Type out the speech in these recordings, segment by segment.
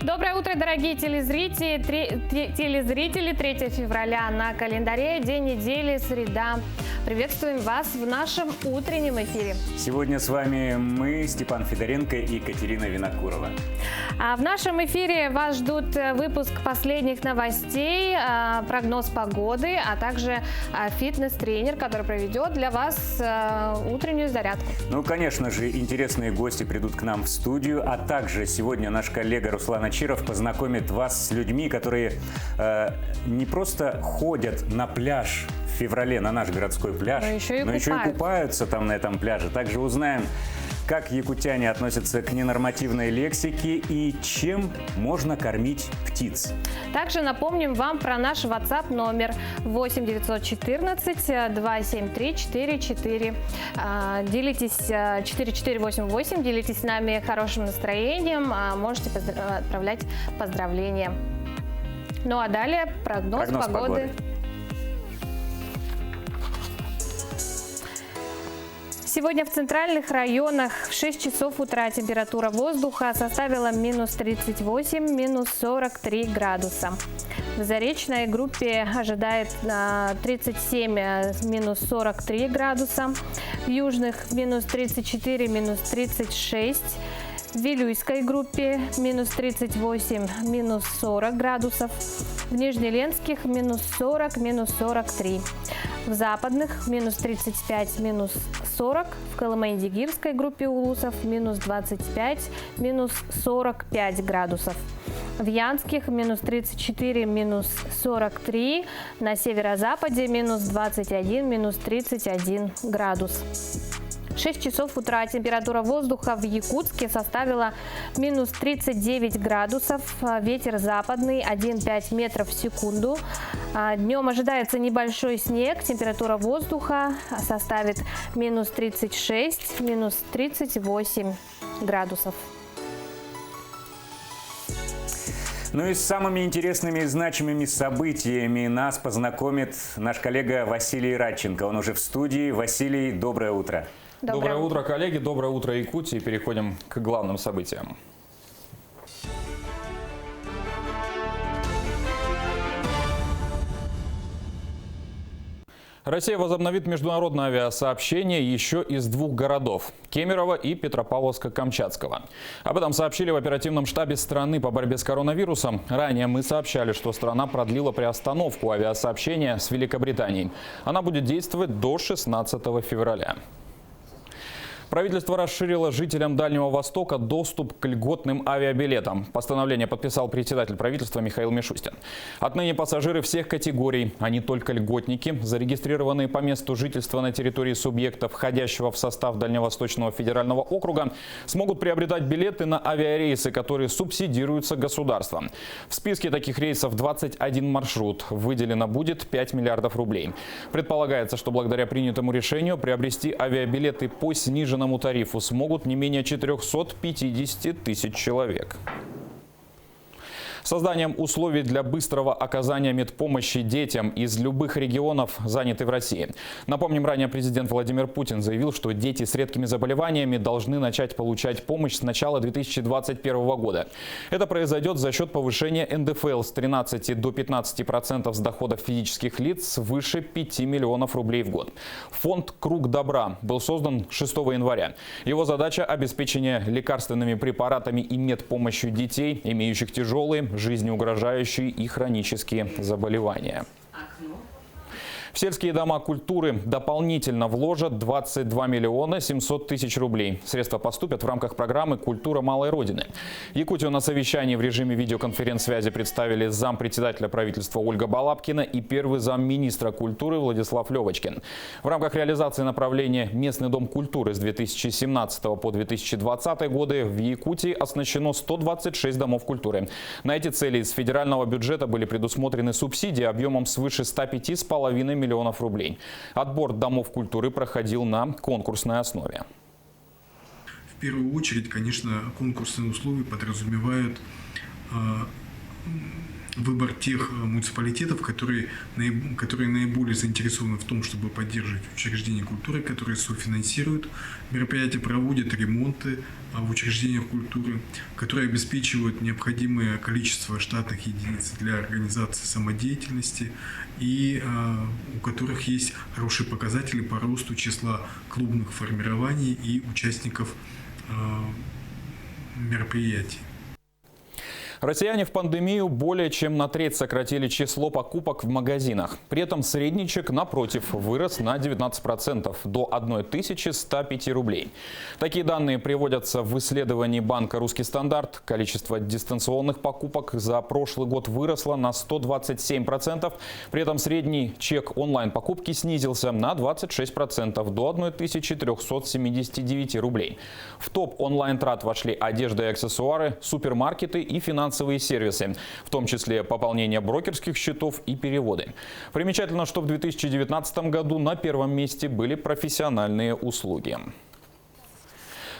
Доброе утро, дорогие телезрители. 3 февраля на календаре, день недели, среда. Приветствуем вас в нашем утреннем эфире. Сегодня с вами мы, Степан Федоренко и Катерина Винокурова. В нашем эфире вас ждут выпуск последних новостей, прогноз погоды, а также фитнес-тренер, который проведет для вас утреннюю зарядку. Ну, конечно же, интересные гости придут к нам в студию, а также сегодня наш коллега Руслан Ачиров познакомит вас с людьми, которые не просто ходят на пляж в феврале, на наш городской пляж, но еще и купаются там на этом пляже. Также узнаем, как якутяне относятся к ненормативной лексике и чем можно кормить птиц. Также напомним вам про наш WhatsApp номер 8 914 273 44. Делитесь 4488, делитесь с нами хорошим настроением, можете отправлять поздравления. Ну а далее прогноз погоды. Сегодня в центральных районах в 6 часов утра температура воздуха составила минус 38, минус 43 градуса. В заречной группе ожидает 37, минус 43 градуса. В южных минус 34, минус 36. В Вилюйской группе минус 38, минус 40 градусов. В Нижнеленских минус 40, минус 43. В западных минус 35, минус 40. В Колымаги-Дигирской группе улусов минус 25, минус 45 градусов. В Янских минус 34, минус 43. На северо-западе минус 21, минус 31 градус. В 6 часов утра температура воздуха в Якутске составила минус 39 градусов. Ветер западный 1,5 метров в секунду. Днем ожидается небольшой снег. Температура воздуха составит минус 36, минус 38 градусов. Ну и с самыми интересными и значимыми событиями нас познакомит наш коллега Василий Радченко. Он уже в студии. Василий, доброе утро. Доброе утро, коллеги. Доброе утро, Якутии. Переходим к главным событиям. Россия возобновит международное авиасообщение еще из 2 городов – Кемерово и Петропавловска-Камчатского. Об этом сообщили в оперативном штабе страны по борьбе с коронавирусом. Ранее мы сообщали, что страна продлила приостановку авиасообщения с Великобританией. Она будет действовать до 16 февраля. Правительство расширило жителям Дальнего Востока доступ к льготным авиабилетам. Постановление подписал председатель правительства Михаил Мишустин. Отныне пассажиры всех категорий, а не только льготники, зарегистрированные по месту жительства на территории субъекта, входящего в состав Дальневосточного федерального округа, смогут приобретать билеты на авиарейсы, которые субсидируются государством. В списке таких рейсов 21 маршрут. Выделено будет 5 миллиардов рублей. Предполагается, что благодаря принятому решению приобрести авиабилеты по сниженному тарифу смогут не менее 450 тысяч человек. Созданием условий для быстрого оказания медпомощи детям из любых регионов, занятых в России. Напомним, ранее президент Владимир Путин заявил, что дети с редкими заболеваниями должны начать получать помощь с начала 2021 года. Это произойдет за счет повышения НДФЛ с 13 до 15% с доходов физических лиц свыше 5 миллионов рублей в год. Фонд «Круг добра» был создан 6 января. Его задача – обеспечение лекарственными препаратами и медпомощью детей, имеющих тяжелые, жизнеугрожающие и хронические заболевания. В сельские дома культуры дополнительно вложат 22 миллиона 700 тысяч рублей. Средства поступят в рамках программы «Культура малой Родины». Якутию на совещании в режиме видеоконференц-связи представили зампредседателя правительства Ольга Балабкина и первый замминистра культуры Владислав Левочкин. В рамках реализации направления «Местный дом культуры» с 2017 по 2020 годы в Якутии оснащено 126 домов культуры. На эти цели из федерального бюджета были предусмотрены субсидии объемом свыше 105,5 миллионов рублей. Отбор домов культуры проходил на конкурсной основе. В первую очередь, конечно, конкурсные условия подразумевают выбор тех муниципалитетов, которые наиболее заинтересованы в том, чтобы поддерживать учреждения культуры, которые софинансируют мероприятия, проводят ремонты в учреждениях культуры, которые обеспечивают необходимое количество штатных единиц для организации самодеятельности и у которых есть хорошие показатели по росту числа клубных формирований и участников мероприятий. Россияне в пандемию более чем на треть сократили число покупок в магазинах. При этом средний чек, напротив, вырос на 19% до 1105 рублей. Такие данные приводятся в исследовании банка «Русский стандарт». Количество дистанционных покупок за прошлый год выросло на 127%. При этом средний чек онлайн-покупки снизился на 26% до 1379 рублей. В топ онлайн-трат вошли одежда и аксессуары, супермаркеты и финансовые сервисы, в том числе пополнение брокерских счетов и переводы. Примечательно, что в 2019 году на первом месте были профессиональные услуги.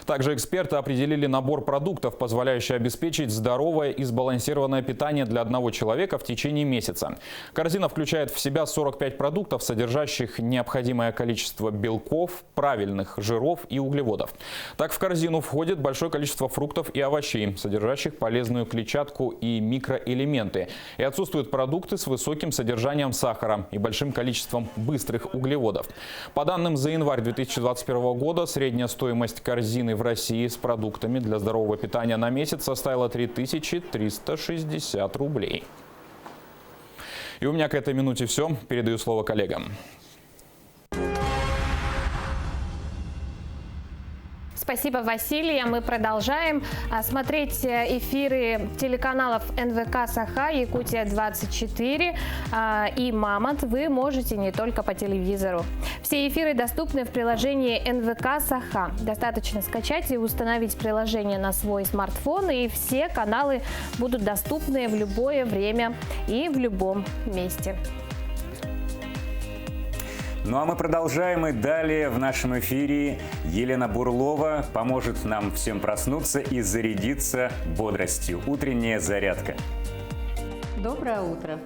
Также эксперты определили набор продуктов, позволяющий обеспечить здоровое и сбалансированное питание для одного человека в течение месяца. Корзина включает в себя 45 продуктов, содержащих необходимое количество белков, правильных жиров и углеводов. Так, в корзину входит большое количество фруктов и овощей, содержащих полезную клетчатку и микроэлементы. И отсутствуют продукты с высоким содержанием сахара и большим количеством быстрых углеводов. По данным за январь 2021 года, средняя стоимость корзины в России с продуктами для здорового питания на месяц составила 3360 рублей. И у меня к этой минуте все. Передаю слово коллегам. Спасибо, Василий. Мы продолжаем смотреть эфиры телеканалов НВК «Саха», Якутия-24 и «Мамонт» вы можете не только по телевизору. Все эфиры доступны в приложении НВК «Саха». Достаточно скачать и установить приложение на свой смартфон, и все каналы будут доступны в любое время и в любом месте. Ну а мы продолжаем, и далее в нашем эфире Елена Бурлова поможет нам всем проснуться и зарядиться бодростью. Утренняя зарядка. Доброе утро.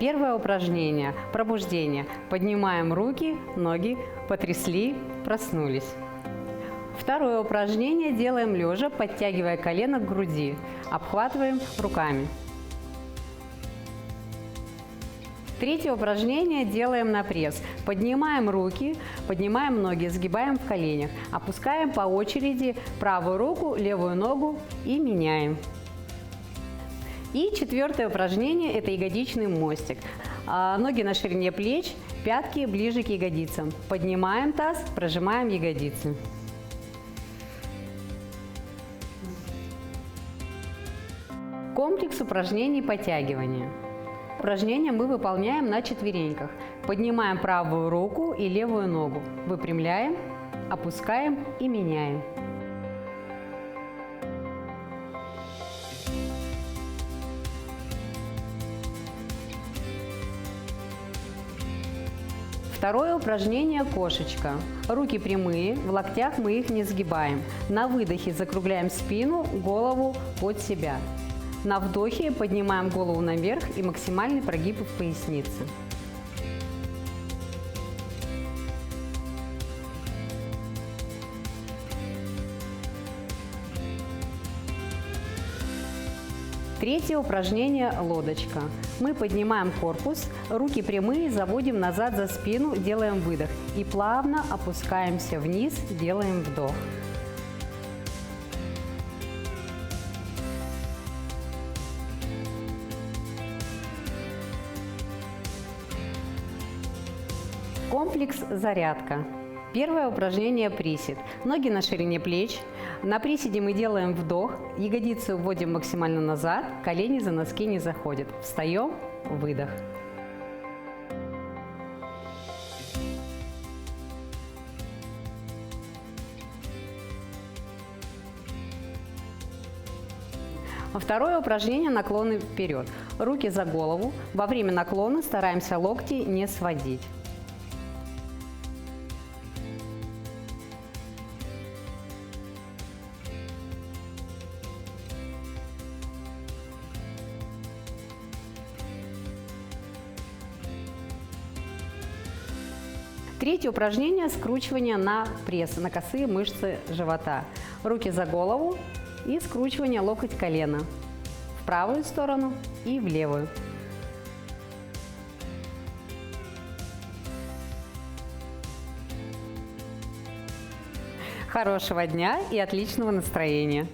Первое упражнение – пробуждение. Поднимаем руки, ноги, потрясли, проснулись. Второе упражнение делаем лежа, подтягивая колено к груди. Обхватываем руками. Третье упражнение делаем на пресс. Поднимаем руки, поднимаем ноги, сгибаем в коленях. Опускаем по очереди правую руку, левую ногу и меняем. И четвертое упражнение – это ягодичный мостик. Ноги на ширине плеч, пятки ближе к ягодицам. Поднимаем таз, прожимаем ягодицы. Комплекс упражнений подтягивания. Упражнение мы выполняем на четвереньках. Поднимаем правую руку и левую ногу. Выпрямляем, опускаем и меняем. Второе упражнение – кошечка. Руки прямые, в локтях мы их не сгибаем. На выдохе закругляем спину, голову под себя. На вдохе поднимаем голову наверх и максимальный прогиб в пояснице. Третье упражнение – лодочка. Мы поднимаем корпус, руки прямые, заводим назад за спину, делаем выдох. И плавно опускаемся вниз, делаем вдох. Комплекс зарядка. Первое упражнение – присед. Ноги на ширине плеч. На приседе мы делаем вдох, ягодицы уводим максимально назад, колени за носки не заходят. Встаем, выдох. Второе упражнение – наклоны вперед. Руки за голову. Во время наклона стараемся локти не сводить. Третье упражнение – скручивание на пресс, на косые мышцы живота. Руки за голову и скручивание локоть колена в правую сторону и в левую. Хорошего дня и отличного настроения!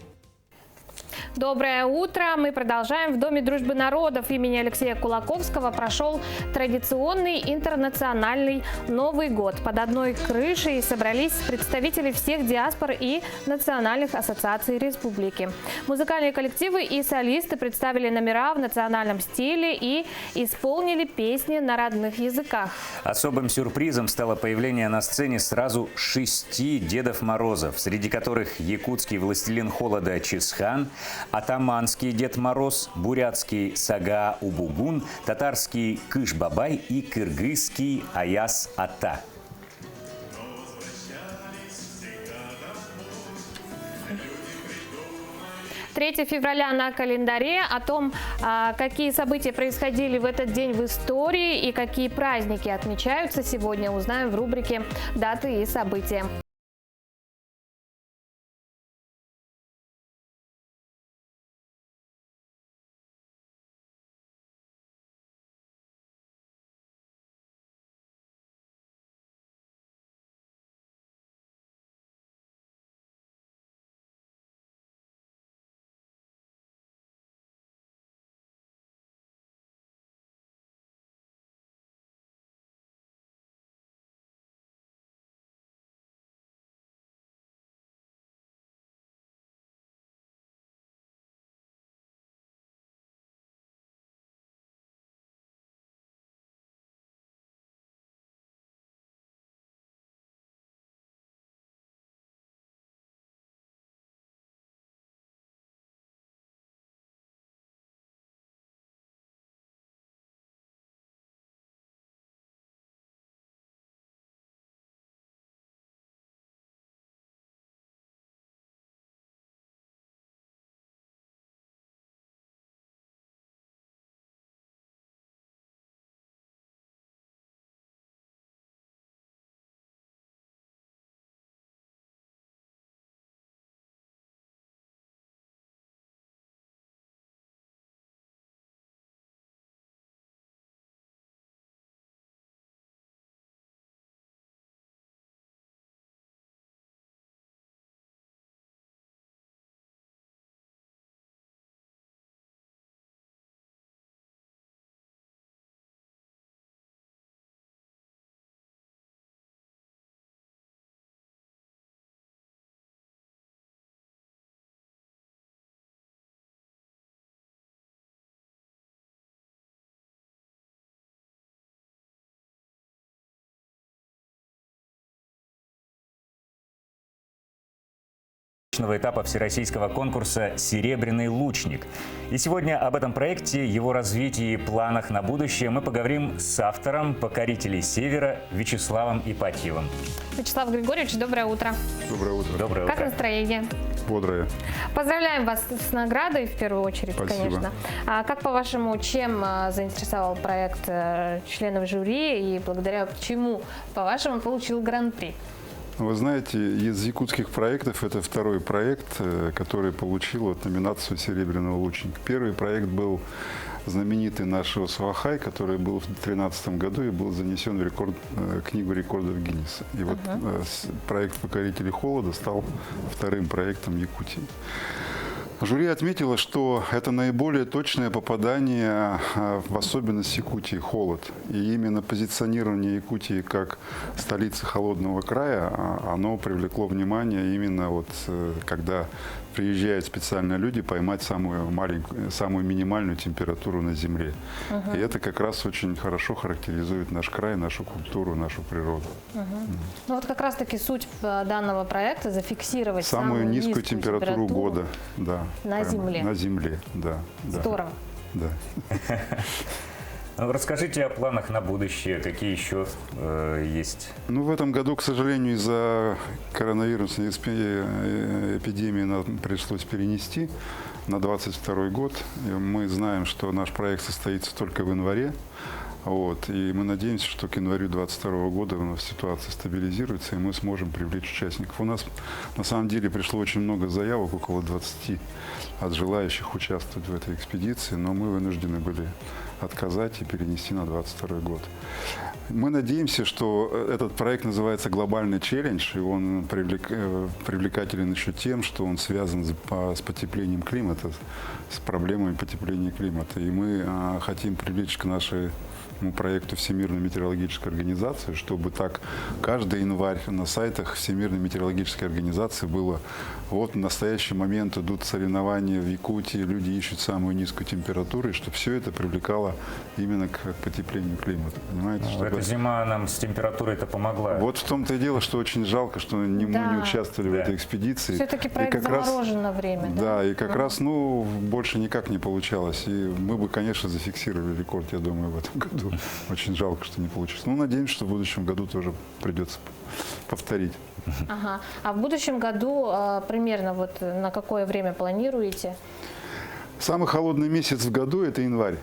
Доброе утро! Мы продолжаем. В Доме дружбы народов имени Алексея Кулаковского прошел традиционный интернациональный Новый год. Под одной крышей собрались представители всех диаспор и национальных ассоциаций республики. Музыкальные коллективы и солисты представили номера в национальном стиле и исполнили песни на родных языках. Особым сюрпризом стало появление на сцене сразу 6 Дедов Морозов, среди которых якутский властелин холода Чисхан, атаманский Дед Мороз, бурятский Сага-Убугун, татарский Кыш-Бабай и кыргызский Аяс-Ата. «3 февраля на календаре». О том, какие события происходили в этот день в истории и какие праздники отмечаются сегодня, узнаем в рубрике «Даты и события». Этапа всероссийского конкурса «Серебряный лучник». И сегодня об этом проекте, его развитии и планах на будущее мы поговорим с автором «Покорителей Севера» Вячеславом Ипатьевым. Вячеслав Григорьевич, доброе утро. Доброе утро. Доброе Как утро. настроение? Бодрое. Поздравляем вас с наградой в первую очередь, Спасибо. конечно. А как, по-вашему, чем заинтересовал проект членов жюри и благодаря чему, по-вашему, получил гран-при? Вы знаете, из якутских проектов это второй проект, который получил номинацию «Серебряного лучника». Первый проект был знаменитый наш Освахай, который был в 2013 году и был занесен в книгу рекордов Гиннесса. И вот проект «Покорители холода» стал вторым проектом Якутии. Жюри отметило, что это наиболее точное попадание в особенность Якутии – холод. И именно позиционирование Якутии как столицы холодного края, оно привлекло внимание именно вот, когда приезжают специально люди поймать самую маленькую, самую минимальную температуру на Земле. И это как раз очень хорошо характеризует наш край, нашу культуру, нашу природу. Ну вот как раз-таки суть данного проекта – зафиксировать самую низкую температуру года. Да, на Земле. На Земле, да. Здорово. Да. Расскажите о планах на будущее, какие еще есть? Ну, в этом году, к сожалению, из-за коронавирусной эпидемии нам пришлось перенести на 2022 год. И мы знаем, что наш проект состоится только в январе. Вот. И мы надеемся, что к январю 2022 года у нас ситуация стабилизируется, и мы сможем привлечь участников. У нас на самом деле пришло очень много заявок, около 20 от желающих участвовать в этой экспедиции, но мы вынуждены были отказать и перенести на 2022 год. Мы надеемся, что этот проект называется «Глобальный челлендж», и он привлекателен еще тем, что он связан с потеплением климата, с проблемами потепления климата. И мы хотим привлечь к нашему проекту Всемирную метеорологическую организацию, чтобы так каждый январь на сайтах Всемирной метеорологической организации было: вот в настоящий момент идут соревнования в Якутии, люди ищут самую низкую температуру, и чтобы все это привлекало именно к потеплению климата. Понимаете? Эта зима нам с температурой-то помогла. Вот в том-то и дело, что очень жалко, что мы не участвовали в этой экспедиции. Все-таки проект заморожен на время. Да, и как раз, больше никак не получалось. И мы бы, конечно, зафиксировали рекорд, я думаю, в этом году. Очень жалко, что не получилось. Надеемся, что в будущем году тоже придется повторить. Ага. А в будущем году примерно вот на какое время планируете? Самый холодный месяц в году – это январь.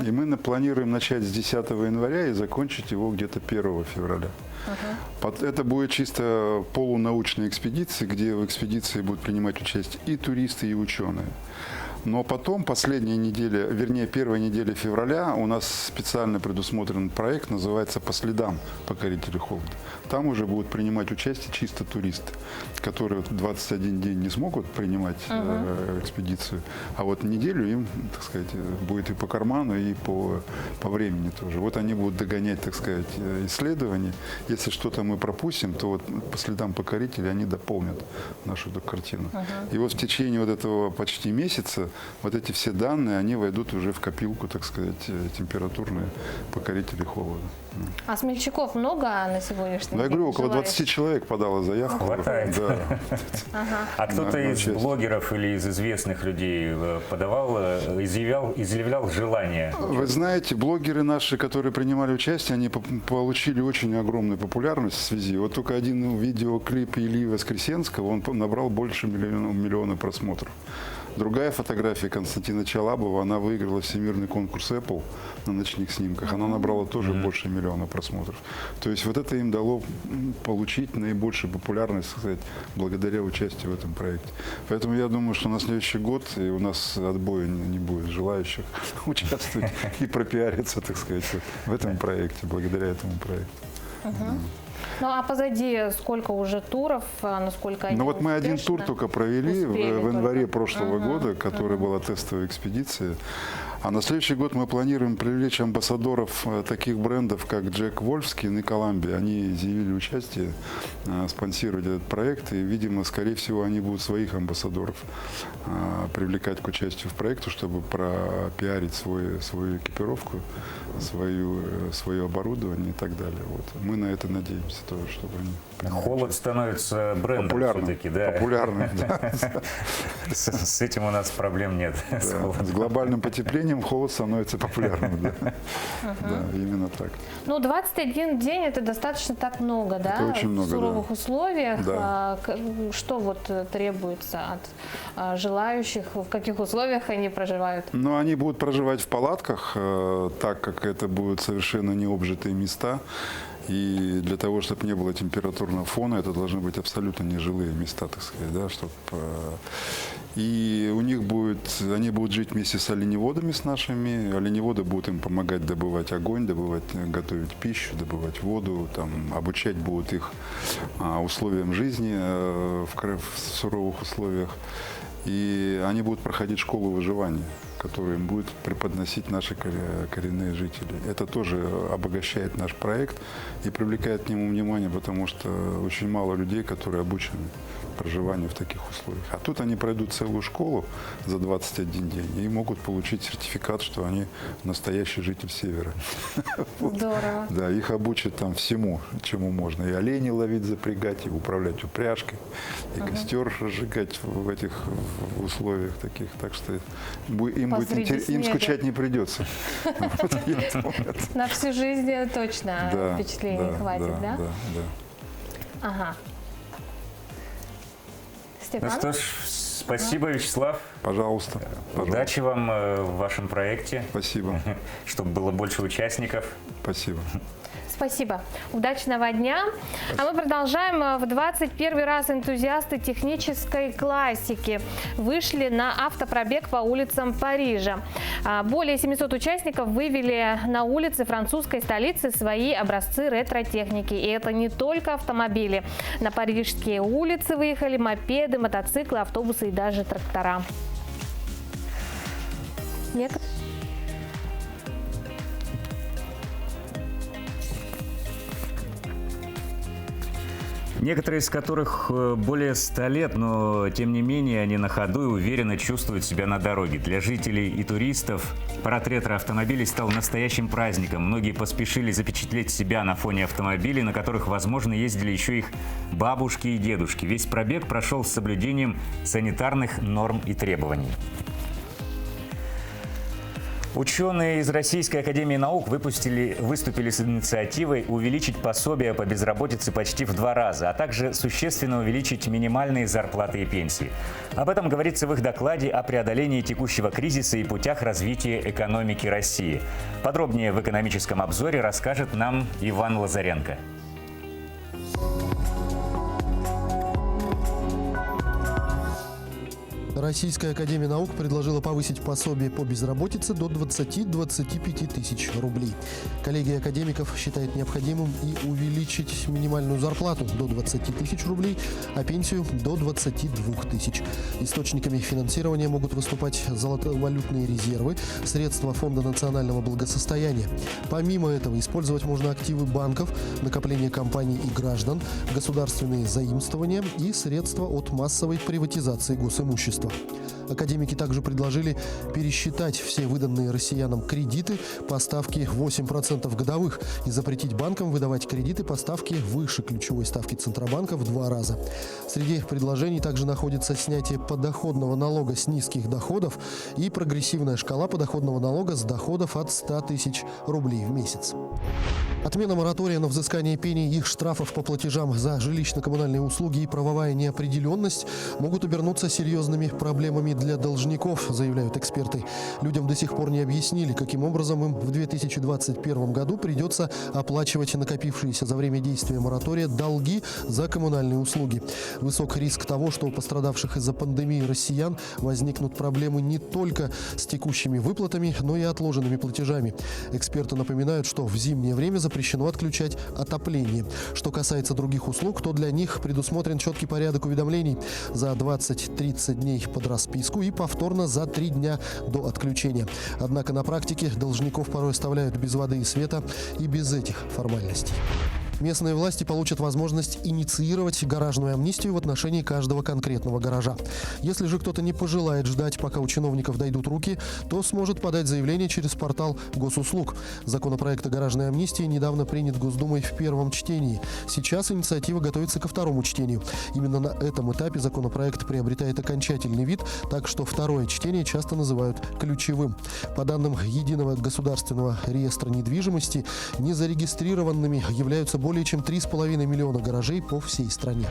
И мы планируем начать с 10 января и закончить его где-то 1 февраля. Это будет чисто полунаучная экспедиция, где в экспедиции будут принимать участие и туристы, и ученые. Но потом, последняя неделя, вернее, первая неделя февраля, у нас специально предусмотрен проект, называется «По следам покорителей холода». Там уже будут принимать участие чисто туристы, которые 21 день не смогут принимать экспедицию, а вот неделю им, так сказать, будет и по карману, и по времени тоже. Вот они будут догонять, так сказать, исследования. Если что-то мы пропустим, то вот «По следам покорителей» они дополнят нашу эту картину. И вот в течение вот этого почти месяца вот эти все данные, они войдут уже в копилку, так сказать, температурные покорителей холода. А смельчаков много на сегодняшний день? Я говорю, около желающих? 20 человек подало заявку. Хватает. Да. А кто-то из блогеров или из известных людей подавал, изъявлял желание? Вы знаете, блогеры наши, которые принимали участие, они получили очень огромную популярность в связи. Вот только один видеоклип Ильи Воскресенского, он набрал больше миллиона просмотров. Другая фотография Константина Чалабова, она выиграла всемирный конкурс Apple на ночных снимках. Она набрала тоже больше миллиона просмотров. То есть вот это им дало получить наибольшую популярность, так сказать, благодаря участию в этом проекте. Поэтому я думаю, что на следующий год и у нас отбоя не будет желающих участвовать и пропиариться, так сказать, в этом проекте, благодаря этому проекту. Ну а позади сколько уже туров, насколько они вот мы один тур только провели в январе прошлого года, который была тестовая экспедиция. А на следующий год мы планируем привлечь амбассадоров таких брендов, как Джек Вольфскин и Коламбия. Они изъявили участие, спонсировать этот проект. И, видимо, скорее всего, они будут своих амбассадоров привлекать к участию в проекте, чтобы пропиарить свою экипировку, свое оборудование и так далее. Вот. Мы на это надеемся тоже, чтобы они... Холод становится брендом все-таки, да? Популярным, да. С этим у нас проблем нет. С глобальным потеплением холод становится популярным, да. Да, именно так. 21 день это достаточно так много, да? Это очень много, в суровых условиях. Да. Что вот требуется от желающих, в каких условиях они проживают? Они будут проживать в палатках, так как это будут совершенно необжитые места. И для того, чтобы не было температурного фона, это должны быть абсолютно нежилые места, так сказать, да, И они будут жить вместе с оленеводами, с нашими. Оленеводы будут им помогать добывать огонь, готовить пищу, добывать воду, обучать будут их условиям жизни в суровых условиях. И они будут проходить школу выживания, которую им будут преподносить наши коренные жители. Это тоже обогащает наш проект и привлекает к нему внимание, потому что очень мало людей, которые обучены проживанию в таких условиях. А тут они пройдут целую школу за 21 день и могут получить сертификат, что они настоящий житель Севера. Здорово. Да, их обучат там всему, чему можно. И оленей ловить, запрягать, и управлять упряжкой, и костер разжигать в этих условиях таких. Так что им скучать не придется. На всю жизнь точно впечатлений хватит, да? Да. Ага. Ну что ж, Спасибо, Вячеслав. Пожалуйста. Удачи вам в вашем проекте. Спасибо. Чтобы было больше участников. Спасибо. Спасибо. Удачного дня. А мы продолжаем. В 21 раз энтузиасты технической классики вышли на автопробег по улицам Парижа. Более 700 участников вывели на улицы французской столицы свои образцы ретро-техники. И это не только автомобили. На парижские улицы выехали мопеды, мотоциклы, автобусы и даже трактора. Некоторые из которых более 100 лет, но тем не менее они на ходу и уверенно чувствуют себя на дороге. Для жителей и туристов парад ретро-автомобилей стал настоящим праздником. Многие поспешили запечатлеть себя на фоне автомобилей, на которых, возможно, ездили еще их бабушки и дедушки. Весь пробег прошел с соблюдением санитарных норм и требований. Ученые из Российской академии наук выступили с инициативой увеличить пособия по безработице почти в 2 раза, а также существенно увеличить минимальные зарплаты и пенсии. Об этом говорится в их докладе о преодолении текущего кризиса и путях развития экономики России. Подробнее в экономическом обзоре расскажет нам Иван Лазаренко. Российская академия наук предложила повысить пособие по безработице до 20-25 тысяч рублей. Коллегия академиков считает необходимым и увеличить минимальную зарплату до 20 тысяч рублей, а пенсию до 22 тысяч. Источниками финансирования могут выступать золотовалютные резервы, средства Фонда национального благосостояния. Помимо этого, использовать можно активы банков, накопления компаний и граждан, государственные заимствования и средства от массовой приватизации госимущества. Академики также предложили пересчитать все выданные россиянам кредиты по ставке 8% годовых и запретить банкам выдавать кредиты по ставке выше ключевой ставки Центробанка в 2 раза. Среди предложений также находится снятие подоходного налога с низких доходов и прогрессивная шкала подоходного налога с доходов от 100 тысяч рублей в месяц. Отмена моратория на взыскание пений и их штрафов по платежам за жилищно-коммунальные услуги и правовая неопределенность могут обернуться серьезными проблемами для должников, заявляют эксперты. Людям до сих пор не объяснили, каким образом им в 2021 году придется оплачивать накопившиеся за время действия моратория долги за коммунальные услуги. Высок риск того, что у пострадавших из-за пандемии россиян возникнут проблемы не только с текущими выплатами, но и отложенными платежами. Эксперты напоминают, что в зимнее время запрещено отключать отопление. Что касается других услуг, то для них предусмотрен четкий порядок уведомлений за 20-30 дней под расписку и повторно за 3 дня до отключения. Однако на практике должников порой оставляют без воды и света и без этих формальностей. Местные власти получат возможность инициировать гаражную амнистию в отношении каждого конкретного гаража. Если же кто-то не пожелает ждать, пока у чиновников дойдут руки, то сможет подать заявление через портал госуслуг. Законопроект о гаражной амнистии недавно принят Госдумой в 1-м чтении. Сейчас инициатива готовится ко 2-му чтению. Именно на этом этапе законопроект приобретает окончательный вид, так что 2-е чтение часто называют ключевым. По данным Единого государственного реестра недвижимости, незарегистрированными являются более чем 3,5 миллиона гаражей по всей стране.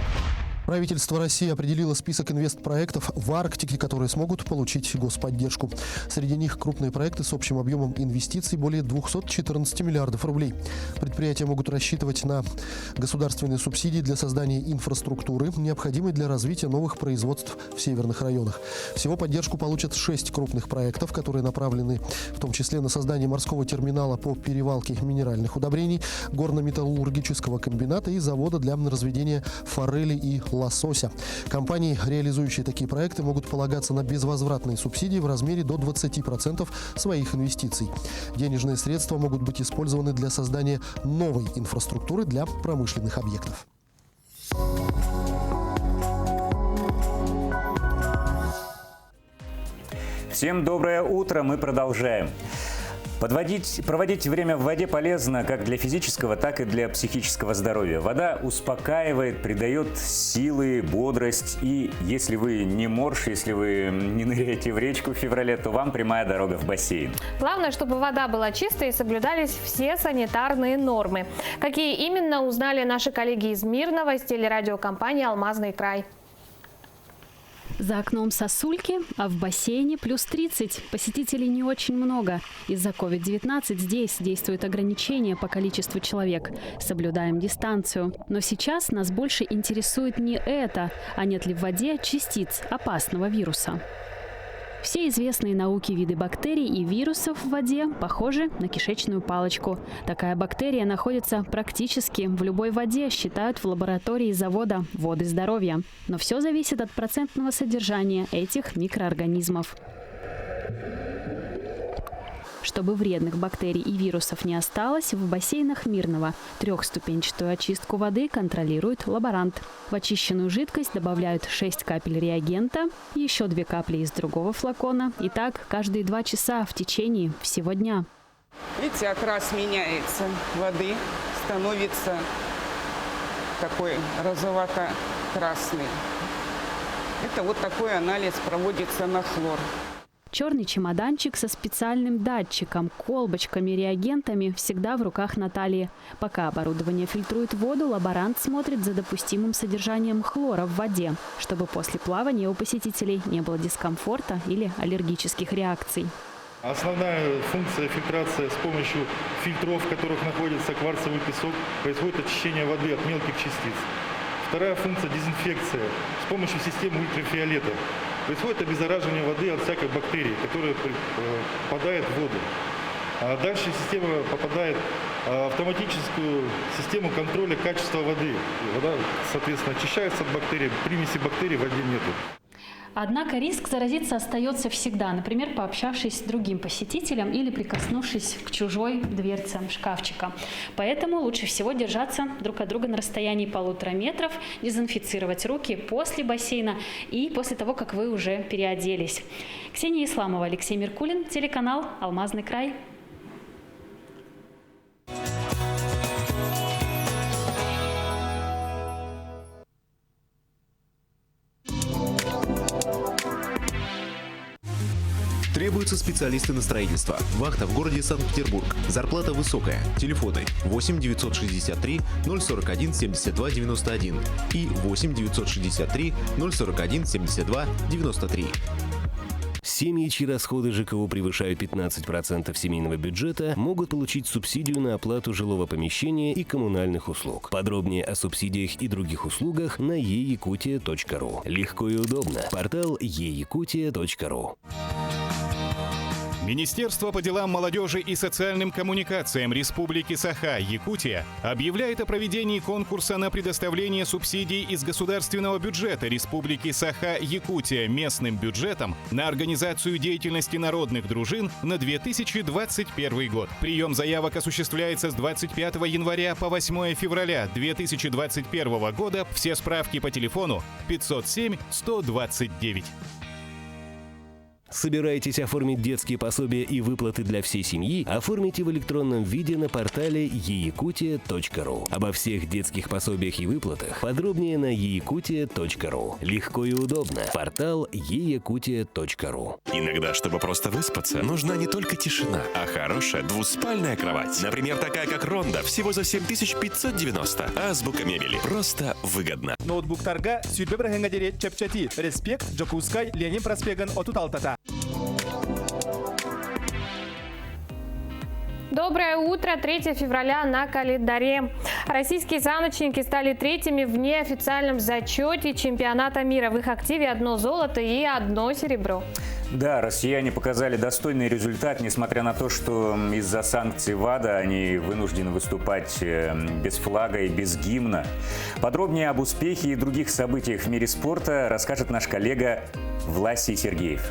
Правительство России определило список инвестпроектов в Арктике, которые смогут получить господдержку. Среди них крупные проекты с общим объемом инвестиций более 214 миллиардов рублей. Предприятия могут рассчитывать на государственные субсидии для создания инфраструктуры, необходимой для развития новых производств в северных районах. Всего поддержку получат 6 крупных проектов, которые направлены в том числе на создание морского терминала по перевалке минеральных удобрений, горно-металлургического комбината и завода для разведения форели и лосося. Компании, реализующие такие проекты, могут полагаться на безвозвратные субсидии в размере до 20% своих инвестиций. Денежные средства могут быть использованы для создания новой инфраструктуры для промышленных объектов. Всем доброе утро, мы продолжаем. Проводить время в воде полезно как для физического, так и для психического здоровья. Вода успокаивает, придает силы, бодрость. И если вы не морж, если вы не ныряете в речку в феврале, то вам прямая дорога в бассейн. Главное, чтобы вода была чистой и соблюдались все санитарные нормы. Какие именно, узнали наши коллеги из Мирного, из телерадиокомпании «Алмазный край». За окном сосульки, а в бассейне плюс 30. Посетителей не очень много. Из-за COVID-19 здесь действуют ограничения по количеству человек. Соблюдаем дистанцию. Но сейчас нас больше интересует не это, а нет ли в воде частиц опасного вируса. Все известные науке виды бактерий и вирусов в воде похожи на кишечную палочку. Такая бактерия находится практически в любой воде, считают в лаборатории завода «Воды здоровья». Но все зависит от процентного содержания этих микроорганизмов. Чтобы вредных бактерий и вирусов не осталось, в бассейнах Мирного трехступенчатую очистку воды контролирует лаборант. В очищенную жидкость добавляют 6 капель реагента, еще 2 капли из другого флакона. И так каждые 2 часа в течение всего дня. Видите, окрас меняется воды, становится такой розовато-красный. Это вот такой анализ проводится на хлор. Черный чемоданчик со специальным датчиком, колбочками, реагентами всегда в руках Натальи. Пока оборудование фильтрует воду, лаборант смотрит за допустимым содержанием хлора в воде, чтобы после плавания у посетителей не было дискомфорта или аллергических реакций. Основная функция фильтрации с помощью фильтров, в которых находится кварцевый песок, происходит очищение воды от мелких частиц. Вторая функция – дезинфекция с помощью системы ультрафиолета. Происходит обеззараживание воды от всякой бактерии, которая попадает в воду. А дальше система попадает в автоматическую систему контроля качества воды. Вода, соответственно, очищается от бактерий, примеси бактерий в воде нету. Однако риск заразиться остается всегда, например, пообщавшись с другим посетителем или прикоснувшись к чужой дверце шкафчика. Поэтому лучше всего держаться друг от друга на расстоянии 1,5 метров, дезинфицировать руки после бассейна и после того, как вы уже переоделись. Ксения Исламова, Алексей Меркулин, телеканал «Алмазный край». Требуются специалисты на строительство. Вахта в городе Санкт-Петербург. Зарплата высокая. Телефоны 8 963 041 72 91 и 8 963 041 72 93. Семьи, чьи расходы ЖКУ превышают 15% семейного бюджета, могут получить субсидию на оплату жилого помещения и коммунальных услуг. Подробнее о субсидиях и других услугах на eyakutia.ru. Легко и удобно. Портал eyakutia.ru. Министерство по делам молодежи и социальным коммуникациям Республики Саха-Якутия объявляет о проведении конкурса на предоставление субсидий из государственного бюджета Республики Саха-Якутия местным бюджетом на организацию деятельности народных дружин на 2021 год. Прием заявок осуществляется с 25 января по 8 февраля 2021 года. Все справки по телефону 507 129. Собираетесь оформить детские пособия и выплаты для всей семьи? Оформите в электронном виде на портале eyakutia.ru. Обо всех детских пособиях и выплатах подробнее на eyakutia.ru. Легко и удобно. Портал eyakutia.ru. Иногда, чтобы просто выспаться, нужна не только тишина, а хорошая двуспальная кровать. Например, такая как Ронда, всего за 7590. Азбука мебели. Просто выгодно. Ноутбуктарга сүйбе біріңге дере чепчати. Респект, Джокускай, Ленин проспеган отут алтата. Доброе утро. 3 февраля на календаре. Российские саночники стали третьими в неофициальном зачете чемпионата мира. В их активе 1 золото и 1 серебро. Да, россияне показали достойный результат, несмотря на то, что из-за санкций ВАДА они вынуждены выступать без флага и без гимна. Подробнее об успехе и других событиях в мире спорта расскажет наш коллега Власий Сергеев.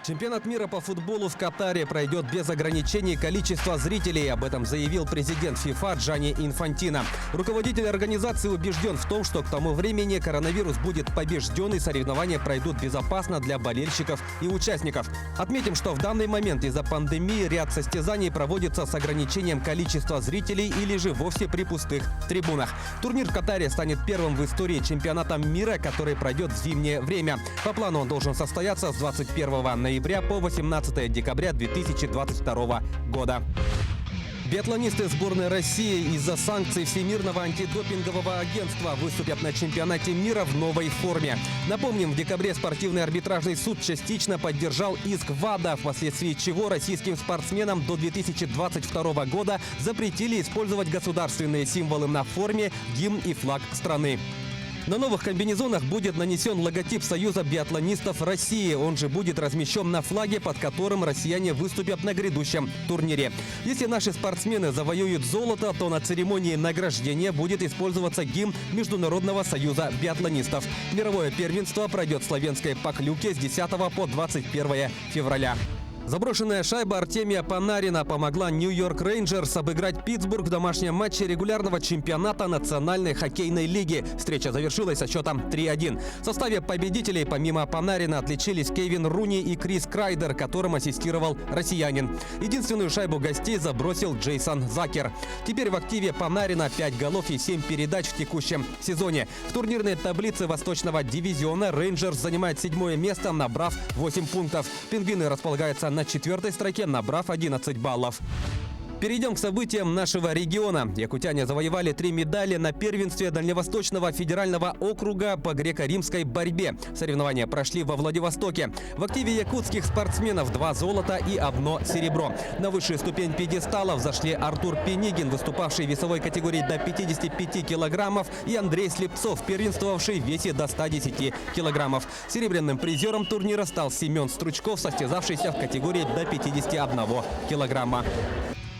Чемпионат мира по футболу в Катаре пройдет без ограничений количества зрителей. Об этом заявил президент ФИФА Джанни Инфантино. Руководитель организации убежден в том, что к тому времени коронавирус будет побежден и соревнования пройдут безопасно для болельщиков и участников. Отметим, что в данный момент из-за пандемии ряд состязаний проводится с ограничением количества зрителей или же вовсе при пустых трибунах. Турнир в Катаре станет первым в истории чемпионатом мира, который пройдет в зимнее время. По плану он должен состояться с 21 ноября по 18 декабря 2022 года. Биатлонисты сборной России из-за санкций Всемирного антидопингового агентства выступят на чемпионате мира в новой форме. Напомним, в декабре спортивный арбитражный суд частично поддержал иск ВАДА, впоследствии чего российским спортсменам до 2022 года запретили использовать государственные символы на форме, гимн и флаг страны. На новых комбинезонах будет нанесен логотип Союза биатлонистов России. Он же будет размещен на флаге, под которым россияне выступят на грядущем турнире. Если наши спортсмены завоюют золото, то на церемонии награждения будет использоваться гимн Международного союза биатлонистов. Мировое первенство пройдет в Словенской Поклюке с 10 по 21 февраля. Заброшенная шайба Артемия Панарина помогла Нью-Йорк Рейнджерс обыграть Питтсбург в домашнем матче регулярного чемпионата Национальной хоккейной лиги. Встреча завершилась со счетом 3-1. В составе победителей помимо Панарина отличились Кевин Руни и Крис Крайдер, которым ассистировал россиянин. Единственную шайбу гостей забросил Джейсон Закер. Теперь в активе Панарина 5 голов и 7 передач в текущем сезоне. В турнирной таблице Восточного дивизиона Рейнджерс занимает 7-е место, набрав 8 пунктов. Пингвины располагаются на 4-й строке, набрав 11 баллов. Перейдем к событиям нашего региона. Якутяне завоевали 3 медали на первенстве Дальневосточного федерального округа по греко-римской борьбе. Соревнования прошли во Владивостоке. В активе якутских спортсменов 2 золота и 1 серебро. На высшую ступень пьедестала взошли Артур Пенигин, выступавший в весовой категории до 55 килограммов, и Андрей Слепцов, первенствовавший в весе до 110 килограммов. Серебряным призером турнира стал Семен Стручков, состязавшийся в категории до 51 килограмма.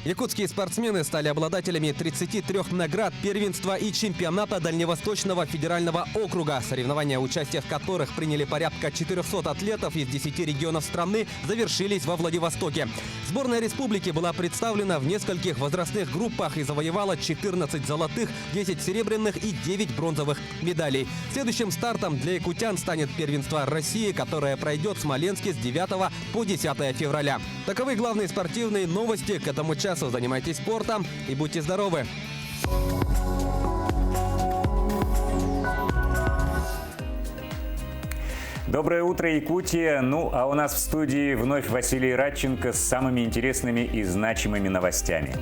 Якутские спортсмены стали обладателями 33 наград первенства и чемпионата Дальневосточного федерального округа. Соревнования, участие в которых приняли порядка 400 атлетов из 10 регионов страны, завершились во Владивостоке. Сборная республики была представлена в нескольких возрастных группах и завоевала 14 золотых, 10 серебряных и 9 бронзовых медалей. Следующим стартом для якутян станет первенство России, которое пройдет в Смоленске с 9 по 10 февраля. Таковы главные спортивные новости к этому часу. Занимайтесь спортом и будьте здоровы! Доброе утро, Якутия! Ну, а у нас в студии вновь Василий Радченко с самыми интересными и значимыми новостями.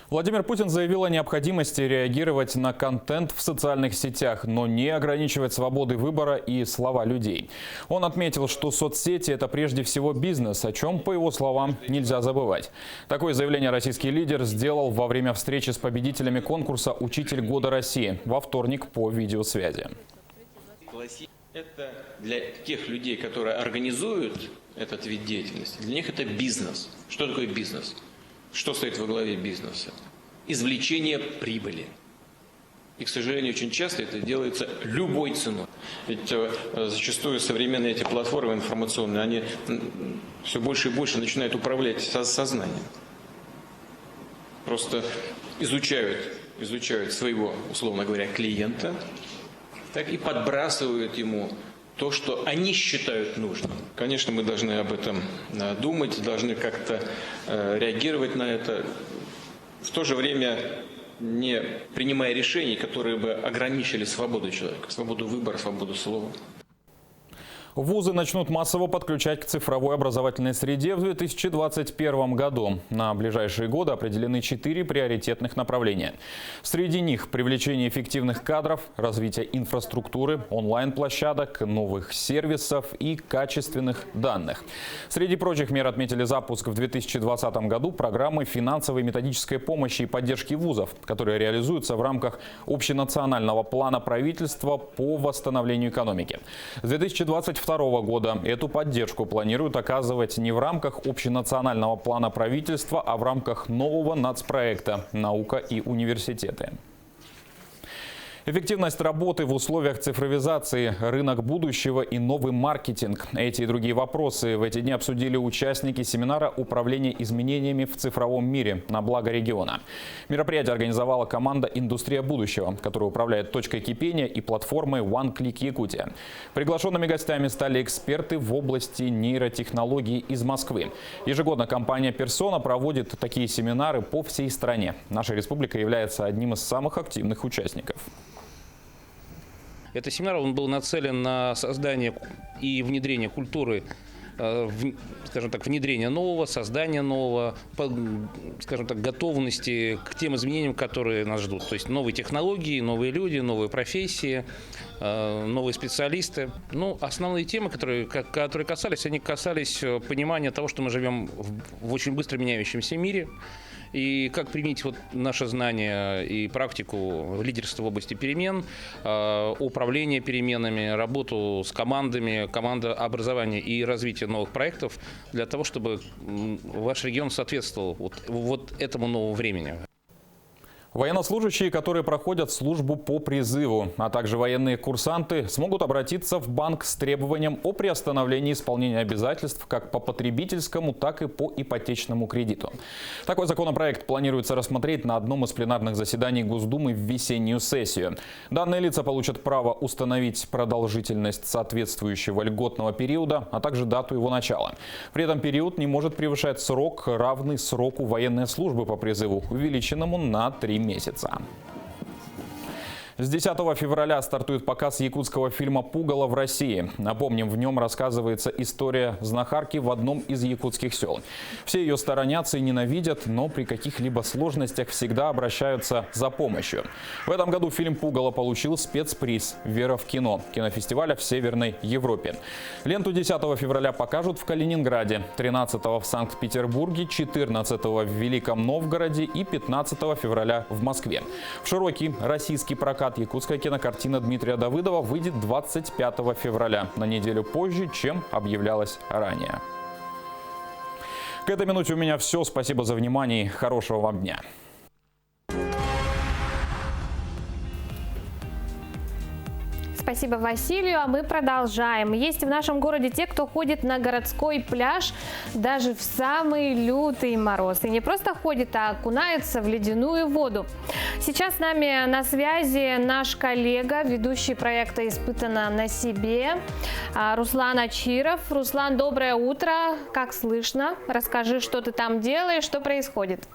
Владимир Путин заявил о необходимости реагировать на контент в социальных сетях, но не ограничивать свободы выбора и слова людей. Он отметил, что соцсети – это прежде всего бизнес, о чем, по его словам, нельзя забывать. Такое заявление российский лидер сделал во время встречи с победителями конкурса «Учитель года России» во вторник по видеосвязи. Это для тех людей, которые организуют этот вид деятельности, для них это бизнес. Что такое бизнес? Что стоит во главе бизнеса? Извлечение прибыли. И, к сожалению, очень часто это делается любой ценой. Ведь зачастую современные эти платформы информационные, они все больше и больше начинают управлять сознанием. Просто изучают своего, условно говоря, клиента, так и подбрасывают ему то, что они считают нужным. Конечно, мы должны об этом думать, должны как-то реагировать на это, в то же время не принимая решений, которые бы ограничили свободу человека, свободу выбора, свободу слова. Вузы начнут массово подключать к цифровой образовательной среде в 2021 году. На ближайшие годы определены 4 приоритетных направления. Среди них привлечение эффективных кадров, развитие инфраструктуры, онлайн-площадок, новых сервисов и качественных данных. Среди прочих мер отметили запуск в 2020 году программы финансовой и методической помощи и поддержки вузов, которые реализуются в рамках общенационального плана правительства по восстановлению экономики. С 2022 года эту поддержку планируют оказывать не в рамках общенационального плана правительства, а в рамках нового нацпроекта «Наука и университеты». Эффективность работы в условиях цифровизации, рынок будущего и новый маркетинг. Эти и другие вопросы в эти дни обсудили участники семинара «Управление изменениями в цифровом мире на благо региона». Мероприятие организовала команда «Индустрия будущего», которая управляет точкой кипения и платформой One Click Якутия. Приглашенными гостями стали эксперты в области нейротехнологий из Москвы. Ежегодно компания «Персона» проводит такие семинары по всей стране. Наша республика является одним из самых активных участников. Этот семинар он был нацелен на создание и внедрение культуры, скажем так, внедрение нового, создание нового, скажем так, готовности к тем изменениям, которые нас ждут. То есть новые технологии, новые люди, новые профессии, новые специалисты. Ну, основные темы, которые касались, они касались понимания того, что мы живем в очень быстро меняющемся мире. И как применить вот наше знание и практику лидерства в области перемен, управления переменами, работу с командами, командообразования и развитие новых проектов для того, чтобы ваш регион соответствовал вот этому новому времени. Военнослужащие, которые проходят службу по призыву, а также военные курсанты, смогут обратиться в банк с требованием о приостановлении исполнения обязательств как по потребительскому, так и по ипотечному кредиту. Такой законопроект планируется рассмотреть на одном из пленарных заседаний Госдумы в весеннюю сессию. Данные лица получат право установить продолжительность соответствующего льготного периода, а также дату его начала. При этом период не может превышать срок, равный сроку военной службы по призыву, увеличенному на 3 месяца. С 10 февраля стартует показ якутского фильма «Пугало» в России. Напомним, в нем рассказывается история знахарки в одном из якутских сел. Все ее сторонятся и ненавидят, но при каких-либо сложностях всегда обращаются за помощью. В этом году фильм «Пугало» получил спецприз «Вера в кино» кинофестиваля в Северной Европе. Ленту 10 февраля покажут в Калининграде, 13 в Санкт-Петербурге, 14 в Великом Новгороде и 15 февраля в Москве. В широкий российский прокат якутская кинокартина Дмитрия Давыдова выйдет 25 февраля, на неделю позже, чем объявлялось ранее. К этой минуте у меня все. Спасибо за внимание. Хорошего вам дня. Спасибо Василию, а мы продолжаем. Есть в нашем городе те, кто ходит на городской пляж даже в самый лютый мороз. И не просто ходит, а окунается в ледяную воду. Сейчас с нами на связи наш коллега, ведущий проекта «Испытано на себе» Руслан Ачиров. Руслан, доброе утро. Как слышно? Расскажи, что ты там делаешь, что происходит.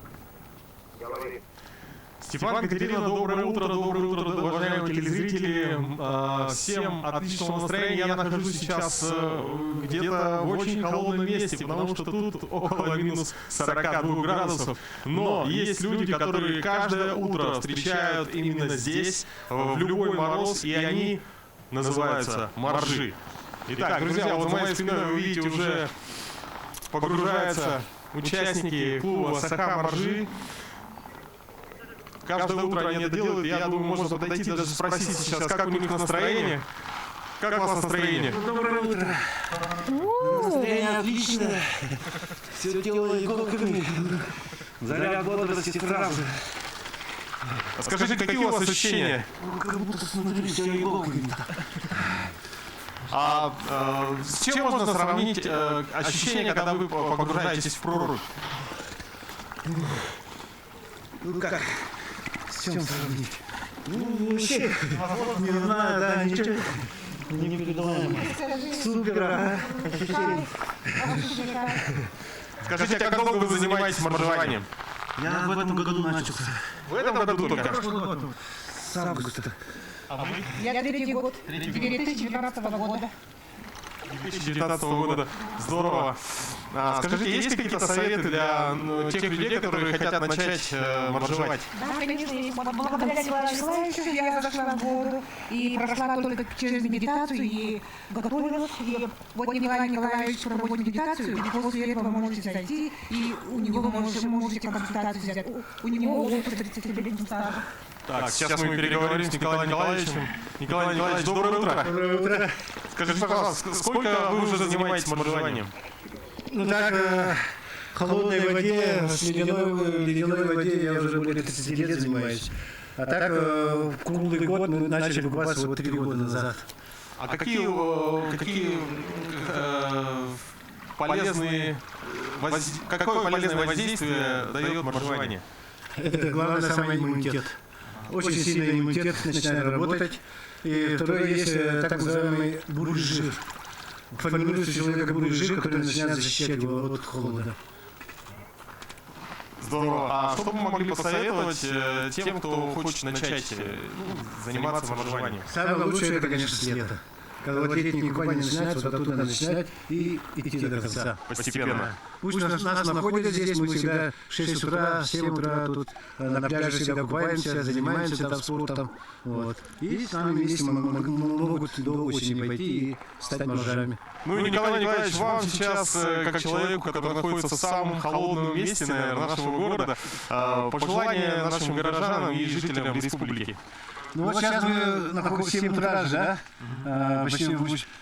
Степан, Катерина, доброе утро, уважаемые телезрители. Всем отличного настроения. Я нахожусь сейчас где-то в очень холодном месте, потому что тут около минус 42 градусов. Но есть люди, которые каждое утро встречают именно здесь, в любой мороз, и они называются моржи. Итак, друзья, вот за моей спиной вы видите, уже погружаются участники клуба «Саха-Моржи». Каждое утро они это делают, я думаю, можно подойти даже спросить сейчас, как у них настроение. Как у вас настроение? Доброе утро. Настроение отличное. Все тело иголками. Заряд бодрости сразу. Скажите, какие у вас ощущения? Как будто смотрю все иголками. С чем можно сравнить ощущения, когда вы погружаетесь в прорубь? Ну как? С чем сравнить? Ну, вообще, не знаю, да, ничего не передаваемо. Супер, ага. Скажите, а как долго вы занимаетесь моржеванием? Я в этом году начался. В этом году только? С августа. Я третий год, 2019 года. 2019 года. Здорово. Скажите, есть какие-то советы для тех людей, которые хотят начать моржевать? Да, конечно, есть. Благодаря Николаю Николаевичу я зашла в воду и прошла только через медитацию и готовилась. И вот Николай Николаевич проводит медитацию, и после этого можете зайти, и у него можете консультацию взять. У него уже 30-летний стаж. Так, сейчас мы переговорим с Николаем Николаевичем. Николай Николаевич, доброе утро. Доброе утро. Скажите, пожалуйста, сколько вы уже занимаетесь моржеванием? Ну так, в холодной воде, с ледяной воде я уже более 30 лет занимаюсь. А так, круглый год мы начали купаться вот 3 года назад. А какие полезные, какое полезное воздействие дает моржевание? Это главное, самый иммунитет. Очень сильный иммунитет начинает работать. И второе, есть так называемый бурый жир. Формируется у человека бурый жир, который начинает защищать его от холода. Здорово. А что бы вы могли посоветовать тем, кто хочет начать заниматься моржеванием? Самое лучшее это, конечно, лето. Когда вот летнее купание начинается, вот оттуда надо начинать и идти до конца. Постепенно. Пусть нас находят здесь, мы всегда в 6 утра, в 7 утра тут на пляже всегда купаемся, занимаемся там спортом. Вот. И с нами вместе могут до осени пойти и стать моржами. Ну и, Николай Николаевич, вам сейчас, как человеку, который находится в самом холодном месте, наверное, нашего города, пожелания нашим горожанам и жителям республики. Ну вот сейчас мы находимся в 7 утра, да?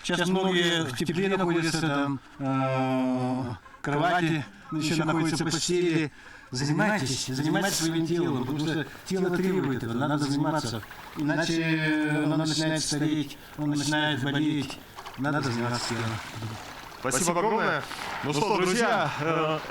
Сейчас многие в тепле находятся, там, кровати, еще находятся постели. Занимайтесь своим телом, потому что тело требует этого, надо заниматься. Иначе оно начинает стареть, оно начинает болеть. Надо заниматься телом. Спасибо огромное. Ну что, друзья,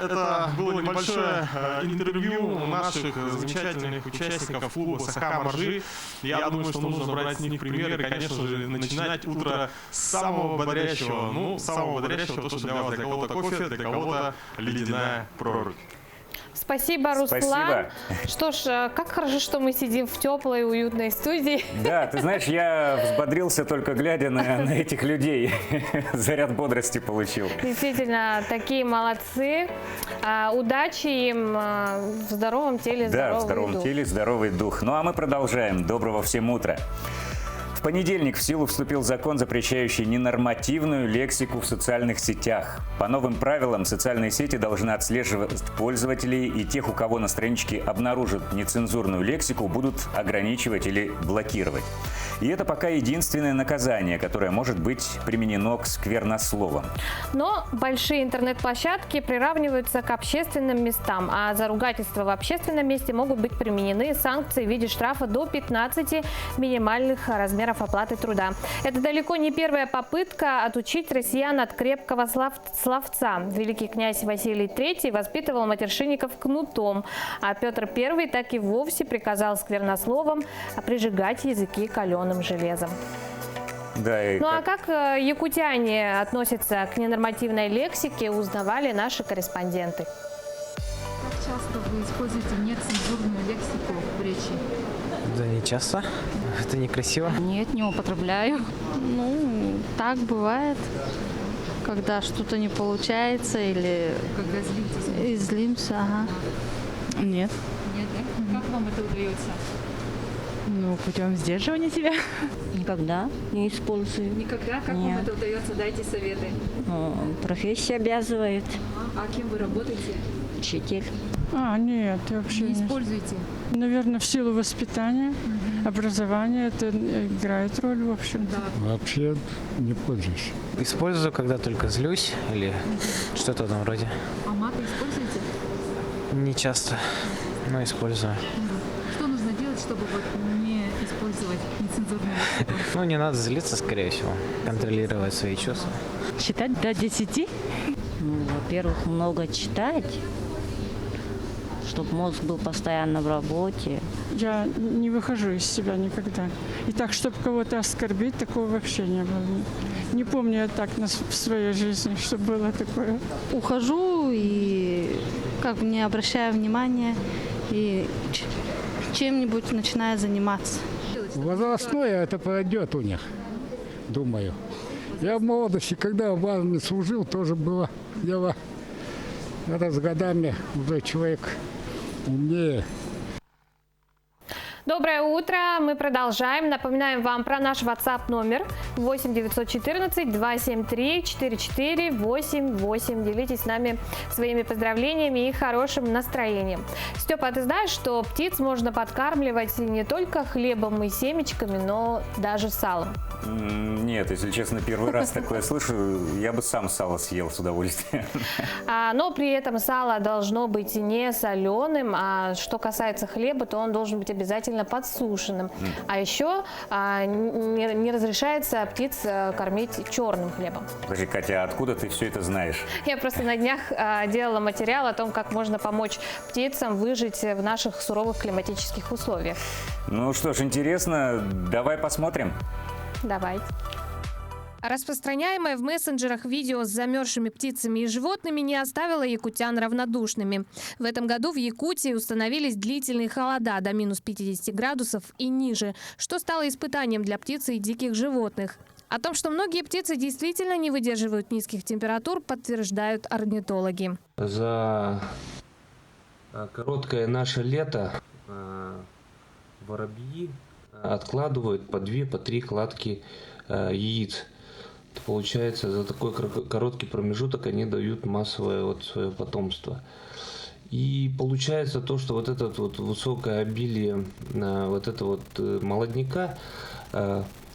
это было небольшое интервью наших замечательных участников клуба «Саха Моржи». Я думаю, что нужно брать с них примеры, конечно же, начинать утро с самого бодрящего. Ну, самого бодрящего, то, что для вас, для кого-то кофе, для кого-то ледяная прорубь. Спасибо, Руслан. Спасибо. Что ж, как хорошо, что мы сидим в теплой, уютной студии. Да, ты знаешь, я взбодрился только глядя на этих людей. Заряд бодрости получил. Действительно, такие молодцы. Удачи им в здоровом теле, здоровый дух. Да, в здоровом теле, здоровый дух. Ну а мы продолжаем. Доброго всем утра. В понедельник в силу вступил закон, запрещающий ненормативную лексику в социальных сетях. По новым правилам социальные сети должны отслеживать пользователей, и тех, у кого на страничке обнаружат нецензурную лексику, будут ограничивать или блокировать. И это пока единственное наказание, которое может быть применено к сквернословам. Но большие интернет-площадки приравниваются к общественным местам, а за ругательство в общественном месте могут быть применены санкции в виде штрафа до 15 минимальных размеров оплаты труда. Это далеко не первая попытка отучить россиян от крепкого словца. Великий князь Василий III воспитывал матершинников кнутом, а Петр I так и вовсе приказал сквернословам прижигать языки каленым железом. Да, ну а как якутяне относятся к ненормативной лексике, узнавали наши корреспонденты. Как часто вы используете нецензурную лексику в речи? Да не часто. Это некрасиво. Нет, не употребляю. Ну, так бывает, когда что-то не получается или... Когда злитесь? И злимся, ага. Нет. Нет, да? Как вам это удается? Ну, путем сдерживания себя. Никогда не использую. Никогда? Как вам это удается? Дайте советы. Профессия обязывает. А кем вы работаете? Учитель. Нет, вообще не используете? Наверное, в силу воспитания, образования это играет роль, в общем. Да. Вообще не пользуюсь. Использую, когда только злюсь или что-то в этом роде. А маты используете? Не часто, но использую. Что нужно делать, чтобы вот не использовать нецензурную лексику? Ну, не надо злиться, скорее всего. Контролировать свои чувства. Считать до 10? Во-первых, много читать, чтобы мозг был постоянно в работе. Я не выхожу из себя никогда. И так, чтобы кого-то оскорбить, такого вообще не было. Не помню я так в своей жизни, что было такое. Ухожу и как бы не обращаю внимания и чем-нибудь начинаю заниматься. Возрастное это пройдет у них, думаю. Я в молодости, когда в армии служил, тоже было дело. Это с годами уже человек умнее. Доброе утро, мы продолжаем. Напоминаем вам про наш WhatsApp номер 8 914 273 4488. Делитесь с нами своими поздравлениями и хорошим настроением. Степа, ты знаешь, что птиц можно подкармливать не только хлебом и семечками, но даже салом? Нет, если честно, первый раз такое слышу. Я бы сам сало съел с удовольствием. Но при этом сало должно быть не соленым, а что касается хлеба, то он должен быть обязательно подсушенным. А еще не разрешается птиц кормить черным хлебом. Подожди, Катя, а откуда ты все это знаешь? Я просто на днях делала материал о том, как можно помочь птицам выжить в наших суровых климатических условиях. Ну что ж, интересно, давай посмотрим. Давайте. Распространяемое в мессенджерах видео с замерзшими птицами и животными не оставило якутян равнодушными. В этом году в Якутии установились длительные холода до минус 50 градусов и ниже, что стало испытанием для птиц и диких животных. О том, что многие птицы действительно не выдерживают низких температур, подтверждают орнитологи. За короткое наше лето воробьи откладывают по 2-3 кладки яиц. Получается, за такой короткий промежуток они дают массовое свое потомство. И получается то, что вот это высокое обилие молодняка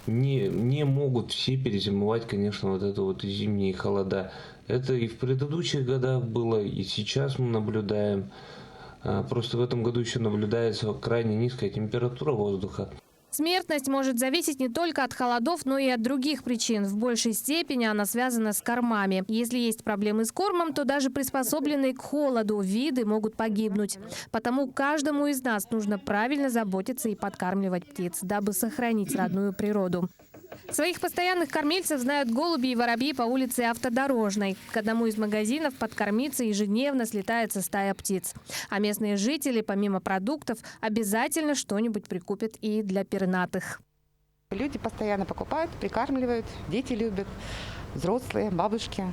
не могут все перезимовать, конечно, зимние холода. Это и в предыдущих годах было, и сейчас мы наблюдаем. Просто в этом году еще наблюдается крайне низкая температура воздуха. Смертность может зависеть не только от холодов, но и от других причин. В большей степени она связана с кормами. Если есть проблемы с кормом, то даже приспособленные к холоду виды могут погибнуть. Потому каждому из нас нужно правильно заботиться и подкармливать птиц, дабы сохранить родную природу. Своих постоянных кормильцев знают голуби и воробьи по улице Автодорожной. К одному из магазинов подкормиться ежедневно слетается стая птиц. А местные жители, помимо продуктов, обязательно что-нибудь прикупят и для пернатых. Люди постоянно покупают, прикармливают, дети любят, взрослые, бабушки.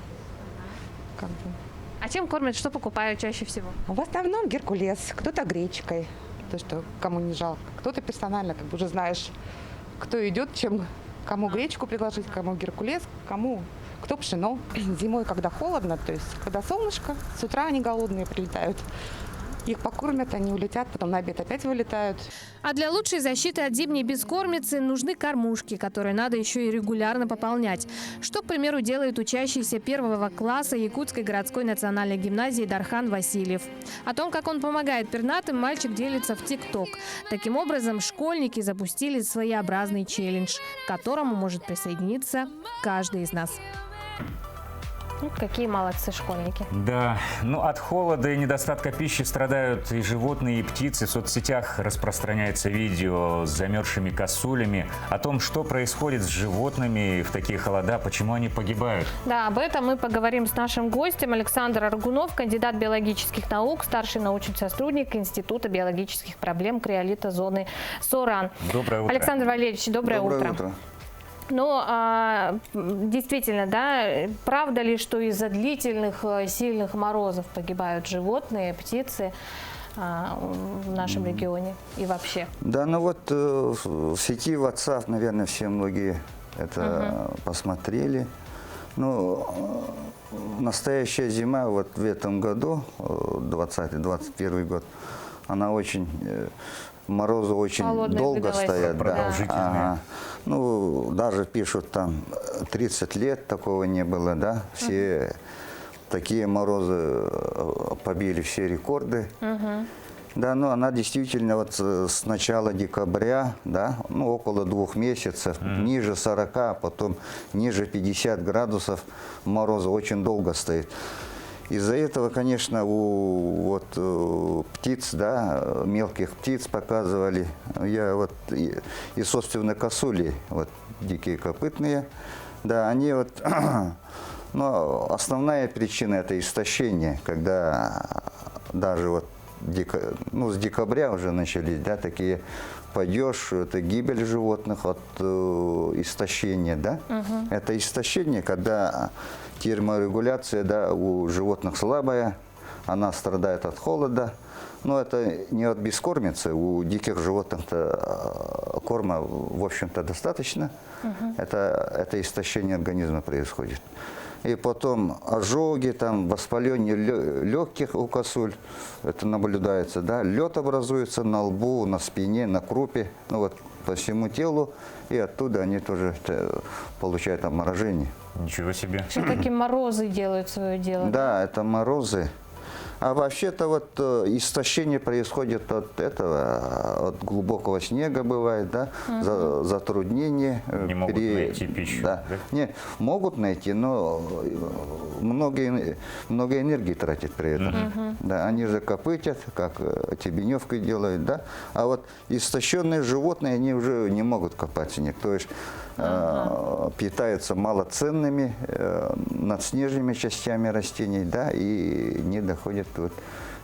А чем кормят, что покупают чаще всего? В основном геркулес, кто-то гречкой, то, что кому не жалко. Кто-то персонально, уже знаешь, кто идет, кому гречку предложить, кому геркулес, кто пшено. Зимой, когда холодно, то есть когда солнышко, с утра они голодные прилетают. Их покормят, они улетят, потом на обед опять вылетают. А для лучшей защиты от зимней бескормицы нужны кормушки, которые надо еще и регулярно пополнять. Что, к примеру, делает учащийся 1 класса Якутской городской национальной гимназии Дархан Васильев. О том, как он помогает пернатым, мальчик делится в ТикТок. Таким образом, школьники запустили своеобразный челлендж, к которому может присоединиться каждый из нас. Какие молодцы школьники. Да, от холода и недостатка пищи страдают и животные, и птицы. В соцсетях распространяется видео с замерзшими косулями о том, что происходит с животными в такие холода, почему они погибают. Да, об этом мы поговорим с нашим гостем. Александр Аргунов, кандидат биологических наук, старший научный сотрудник Института биологических проблем криолита зоны Соран. Доброе утро. Александр Валерьевич, доброе утро. Но действительно, да, правда ли, что из-за длительных сильных морозов погибают животные, птицы в нашем регионе и вообще? Да, в сети WhatsApp, наверное, все многие это посмотрели. Настоящая зима в этом году, 2020-2021 год, она очень... Морозы очень холодные долго стоят. Продолжительные. Даже пишут, там 30 лет такого не было, да. Все такие морозы побили все рекорды. Да, она действительно с начала декабря, да, около 2 месяцев, ниже 40, а потом ниже 50 градусов мороза очень долго стоит. Из-за этого, конечно, у птиц, да, мелких птиц показывали, и собственно косули, дикие копытные, да, они основная причина это истощение, когда даже с декабря уже начались, да, такие падеж, это гибель животных от истощения, да, это истощение, когда терморегуляция, да, у животных слабая, она страдает от холода. Но это не от бескормицы, у диких животных-то корма, в общем-то, достаточно. Это истощение организма происходит. И потом ожоги, воспаление легких у косуль, это наблюдается, да, лед образуется на лбу, на спине, на крупе, по всему телу, и оттуда они тоже получают обморожение. Ничего себе. Все-таки морозы делают свое дело. Да, это морозы. А вообще-то вот истощение происходит от этого, от глубокого снега бывает, да, затруднение. Не могут найти пищу. Да. Да? Не, могут найти, но много энергии тратят при этом. Да, они же копытят, как тебеневкой делают, да. А вот истощенные животные, они уже не могут копать снег. То есть питаются малоценными, надснежными частями растений, да, и не доходят, вот,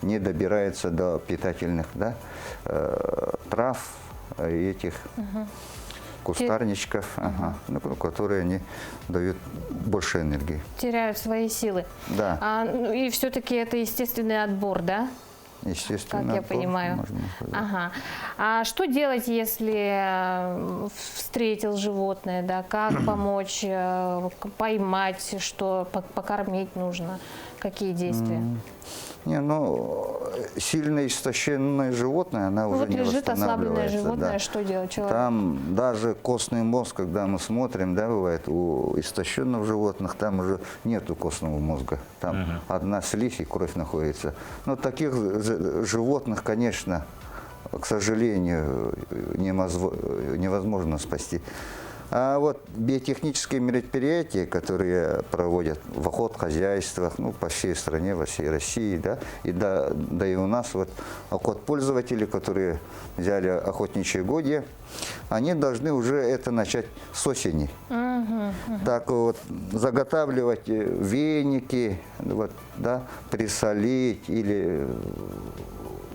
не добираются до питательных, да, трав, этих кустарничков, ну, которые они дают больше энергии. Теряют свои силы. Да. И все-таки это естественный отбор, да? Естественно. Как я понимаю. Ага. А что делать, если встретил животное, да? Как помочь, поймать, что покормить нужно? Какие действия? Не, ну, сильно истощенное животное, она уже вот не лежит ослабленное восстанавливается. животное, Да. что делать человек? Там даже костный мозг, когда мы смотрим, да, бывает, у истощенных животных, там уже нету костного мозга. Там одна слизь и кровь находится. Но таких животных, конечно, к сожалению, невозможно спасти. А вот биотехнические мероприятия, которые проводят в охотхозяйствах, ну, по всей стране, во всей России, да, и да и у нас вот охотпользователи, которые взяли охотничьи угодья, они должны уже это начать с осени. Так вот, заготавливать веники, вот, да, присолить или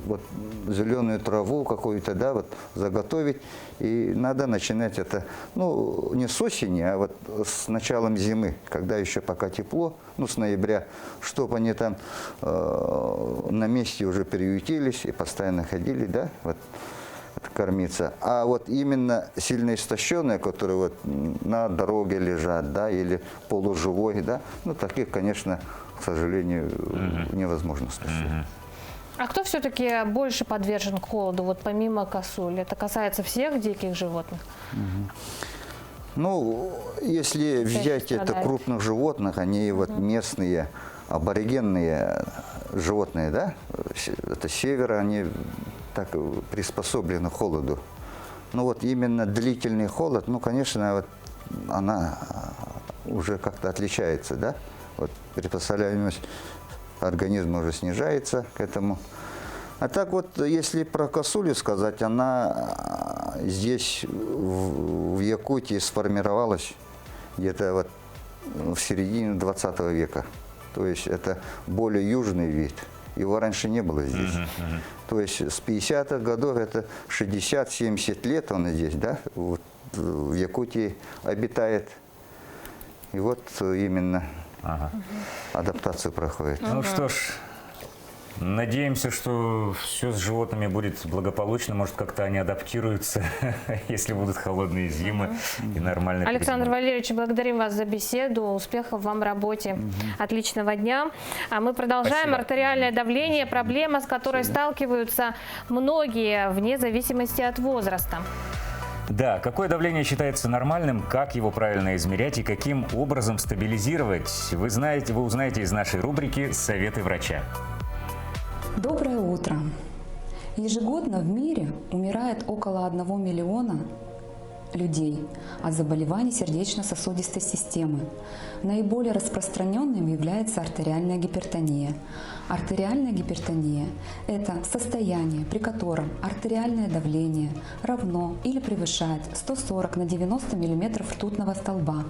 вот зеленую траву какую-то, да, вот заготовить. И надо начинать это, ну, не с осени, а вот с началом зимы, когда еще пока тепло, ну, с ноября, чтобы они там на месте уже приютились и постоянно ходили, да, вот, кормиться. А вот именно сильно истощенные, которые вот на дороге лежат, да, или полуживой, да, ну, таких, конечно, к сожалению, невозможно спасти. А кто все-таки больше подвержен к холоду, вот помимо косуль? Это касается всех диких животных? Ну, если взять это крупных животных, они вот местные, аборигенные животные, да, это севера, они так приспособлены к холоду. Ну вот именно длительный холод, ну, конечно, вот она уже как-то отличается, да, вот приспособляемость организм уже снижается к этому. А так вот, если про косулю сказать, она здесь, в Якутии, сформировалась где-то вот в середине 20 века. То есть это более южный вид. Его раньше не было здесь. То есть с 50-х годов, это 60-70 лет он здесь, да, вот в Якутии обитает. И вот именно адаптацию проходит. Ну что ж, надеемся, что все с животными будет благополучно. Может, как-то они адаптируются, если будут холодные зимы и нормально. Александр Валерьевич, благодарим вас за беседу. Успехов вам в работе. Отличного дня. А мы продолжаем. Спасибо. Артериальное давление – проблема, с которой сталкиваются многие, вне зависимости от возраста. Да, какое давление считается нормальным, как его правильно измерять и каким образом стабилизировать, вы узнаете из нашей рубрики «Советы врача». Доброе утро! Ежегодно в мире умирает около 1 миллиона людей от заболеваний сердечно-сосудистой системы. Наиболее распространенным является артериальная гипертония. Артериальная гипертония – это состояние, при котором артериальное давление равно или превышает 140 на 90 мм ртутного столба,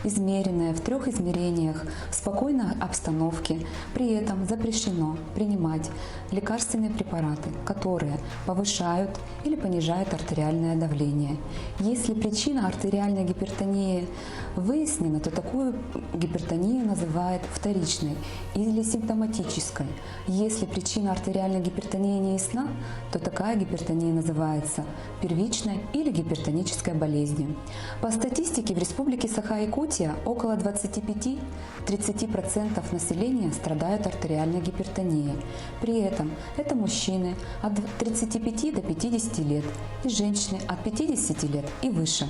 измеренное в 3 измерениях в спокойной обстановке. При этом запрещено принимать лекарственные препараты, которые повышают или понижают артериальное давление. Если причина артериальной гипертонии выяснена, то такую гипертонию называют вторичной или симптоматической. Если причина артериальной гипертонии не ясна, то такая гипертония называется первичной или гипертонической болезнью. По статистике в Республике Саха-Якутия около 25-30% населения страдают артериальной гипертонией. При этом это мужчины от 35 до 50 лет и женщины от 50 лет и выше.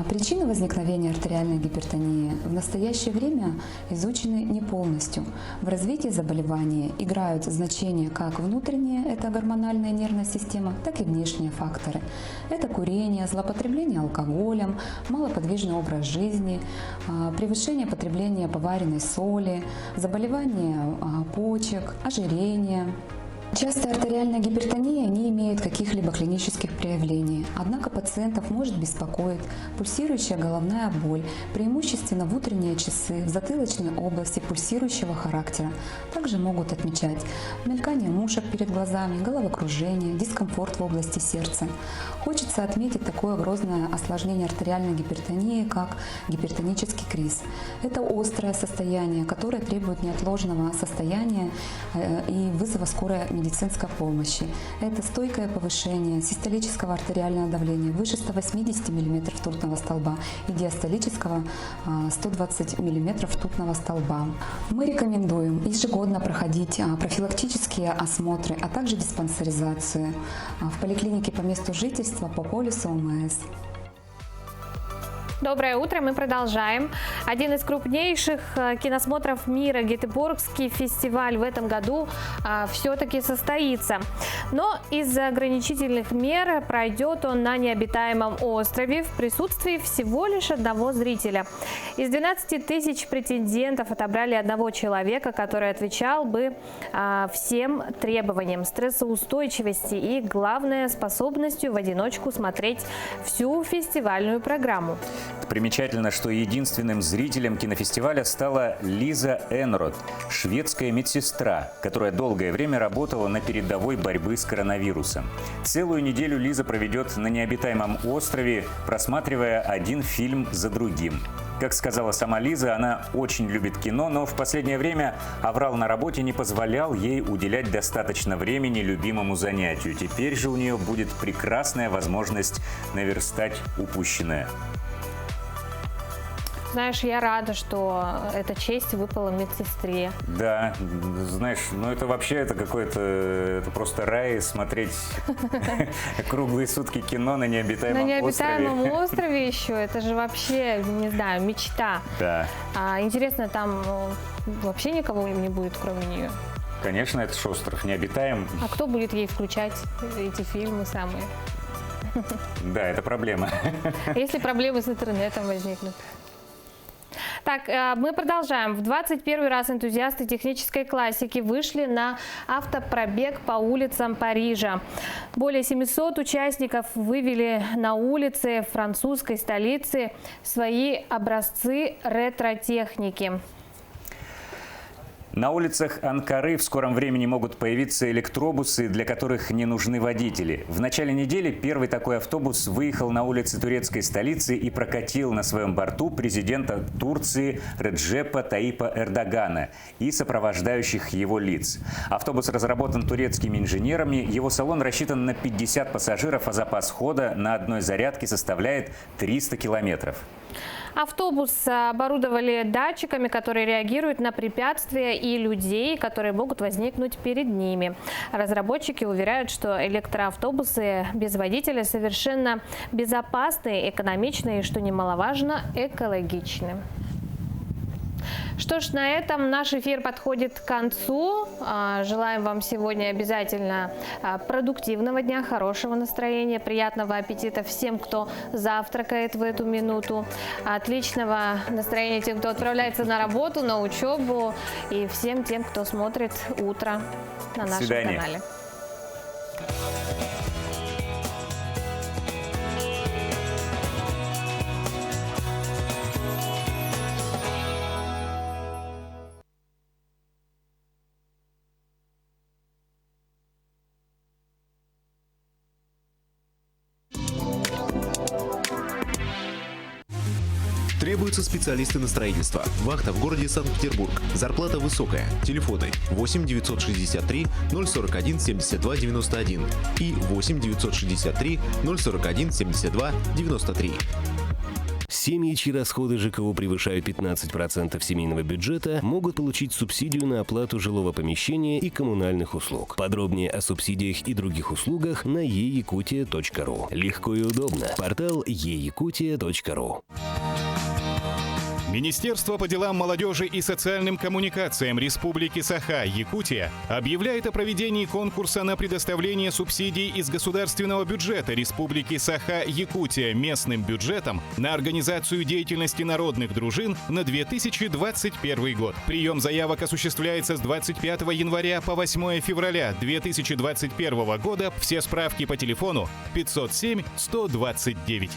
Причины возникновения артериальной гипертонии в настоящее время изучены не полностью. В развитии заболевания играют значение как внутренняя, это гормональная нервная система, так и внешние факторы. Это курение, злоупотребление алкоголем, малоподвижный образ жизни, превышение потребления поваренной соли, заболевания почек, ожирение. Часто артериальная гипертония не имеет каких-либо клинических проявлений, однако пациентов может беспокоить пульсирующая головная боль, преимущественно в утренние часы, в затылочной области пульсирующего характера. Также могут отмечать мелькание мушек перед глазами, головокружение, дискомфорт в области сердца. Хочется отметить такое грозное осложнение артериальной гипертонии, как гипертонический криз. Это острое состояние, которое требует неотложного состояния и вызова скорой медицинской помощи. Это стойкое повышение систолического артериального давления выше 180 мм ртутного столба и диастолического 120 мм ртутного столба. Мы рекомендуем ежегодно проходить профилактические осмотры, а также диспансеризацию в поликлинике по месту жительства по полису ОМС. Доброе утро, мы продолжаем. Один из крупнейших киносмотров мира, Гетеборгский фестиваль, в этом году все-таки состоится. Но из-за ограничительных мер пройдет он на необитаемом острове в присутствии всего лишь одного зрителя. Из 12 тысяч претендентов отобрали одного человека, который отвечал бы всем требованиям стрессоустойчивости и, главное, способностью в одиночку смотреть всю фестивальную программу. Примечательно, что единственным зрителем кинофестиваля стала Лиза Энрод, шведская медсестра, которая долгое время работала на передовой борьбы с коронавирусом. Целую неделю Лиза проведет на необитаемом острове, просматривая один фильм за другим. Как сказала сама Лиза, она очень любит кино, но в последнее время аврал на работе не позволял ей уделять достаточно времени любимому занятию. Теперь же у нее будет прекрасная возможность наверстать упущенное. Знаешь, я рада, что эта честь выпала медсестре. Да, знаешь, ну это вообще это какой-то, это просто рай смотреть круглые сутки кино на необитаемом острове. На необитаемом острове еще, это же вообще, не знаю, мечта. Да. Интересно, там вообще никого не будет, кроме нее? Конечно, это же остров необитаем. А кто будет ей включать эти фильмы самые? Да, это проблема. Если проблемы с интернетом возникнут. Так, мы продолжаем. В 21 раз энтузиасты технической классики вышли на автопробег по улицам Парижа. Более 700 участников вывели на улицы французской столицы свои образцы ретро-техники. На улицах Анкары в скором времени могут появиться электробусы, для которых не нужны водители. В начале недели первый такой автобус выехал на улицы турецкой столицы и прокатил на своем борту президента Турции Реджепа Таипа Эрдогана и сопровождающих его лиц. Автобус разработан турецкими инженерами, его салон рассчитан на 50 пассажиров, а запас хода на одной зарядке составляет 300 километров. Автобус оборудовали датчиками, которые реагируют на препятствия и людей, которые могут возникнуть перед ними. Разработчики уверяют, что электроавтобусы без водителя совершенно безопасны, экономичны и, что немаловажно, экологичны. Что ж, на этом наш эфир подходит к концу. Желаем вам сегодня обязательно продуктивного дня, хорошего настроения, приятного аппетита всем, кто завтракает в эту минуту, отличного настроения тем, кто отправляется на работу, на учебу, и всем тем, кто смотрит утро на нашем канале. Требуются специалисты на строительство. Вахта в городе Санкт-Петербург. Зарплата высокая. Телефоны 8 963 041 72 91 и 8 963 041 72 93. Семьи, чьи расходы ЖКУ превышают 15% семейного бюджета, могут получить субсидию на оплату жилого помещения и коммунальных услуг. Подробнее о субсидиях и других услугах на eyakutia.ru. Легко и удобно. Портал eyakutia.ru. Министерство по делам молодежи и социальным коммуникациям Республики Саха-Якутия объявляет о проведении конкурса на предоставление субсидий из государственного бюджета Республики Саха-Якутия местным бюджетом на организацию деятельности народных дружин на 2021 год. Прием заявок осуществляется с 25 января по 8 февраля 2021 года. Все справки по телефону 507-129.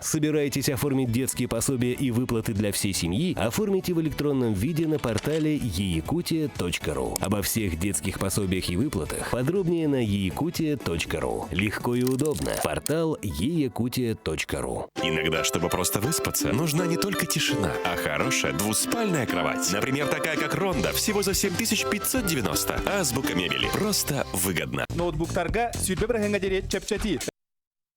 Собираетесь оформить детские пособия и выплаты для всей семьи? Оформите в электронном виде на портале eyakutia.ru. Обо всех детских пособиях и выплатах подробнее на eyakutia.ru. Легко и удобно. Портал eyakutia.ru. Иногда, чтобы просто выспаться, нужна не только тишина, а хорошая двуспальная кровать. Например, такая как Ронда, всего за 7590. Азбука мебели. Просто выгодно. Ноутбук торга сүйбе бір хәңгәдере чәпчәти.